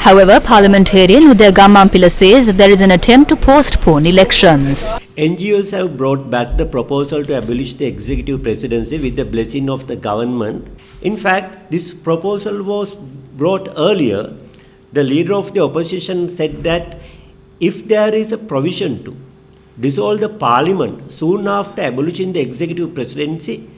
However, parliamentarian Udaya Gammanpila says that there is an attempt to postpone elections. NGOs have brought back the proposal to abolish the executive presidency with the blessing of the government. In fact, this proposal was brought earlier. The leader of the opposition said that if there is a provision to dissolve the parliament soon after abolishing the executive presidency,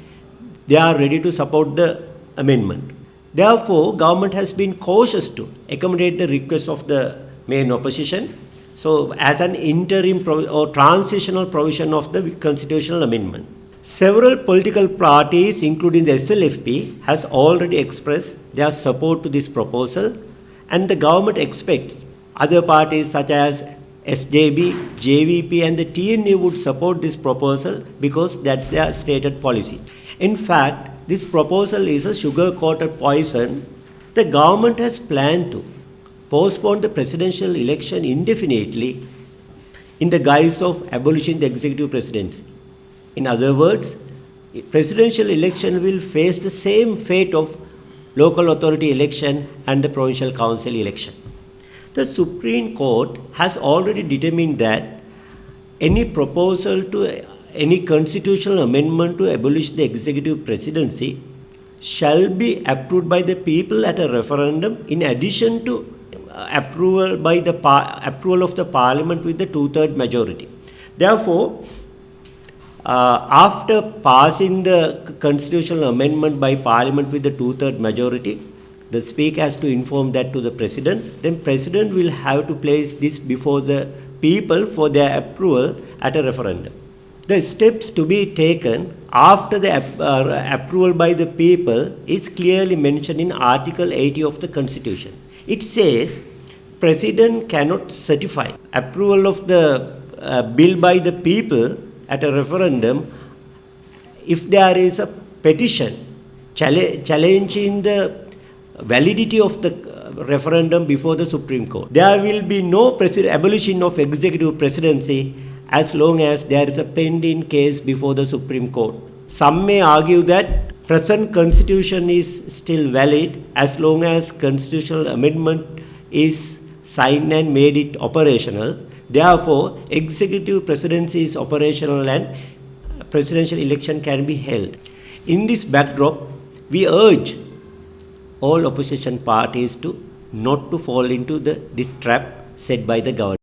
they are ready to support the amendment. Therefore, government has been cautious to accommodate the request of the main opposition. So, as an interim or transitional provision of the constitutional amendment. Several political parties, including the SLFP, has already expressed their support to this proposal, and the government expects other parties such as SJB, JVP and the TNA would support this proposal because that's their stated policy. In fact, this proposal is a sugar-coated poison. The government has planned to postpone the presidential election indefinitely in the guise of abolishing the executive presidency. In other words, presidential election will face the same fate of local authority election and the provincial council election. The Supreme Court has already determined that any proposal to any constitutional amendment to abolish the executive presidency shall be approved by the people at a referendum in addition to approval by the approval of the parliament with the two-thirds majority. Therefore, after passing the constitutional amendment by parliament with the two-thirds majority, the speaker has to inform that to the president. Then president will have to place this before the people for their approval at a referendum. The steps to be taken after the approval by the people is clearly mentioned in Article 80 of the Constitution. It says, President cannot certify approval of the bill by the people at a referendum if there is a petition challenging the validity of the referendum before the Supreme Court. There will be no abolition of executive presidency as long as there is a pending case before the Supreme Court. Some may argue that present constitution is still valid as long as constitutional amendment is signed and made it operational. Therefore, executive presidency is operational and presidential election can be held. In this backdrop, we urge all opposition parties to not to fall into this trap set by the government.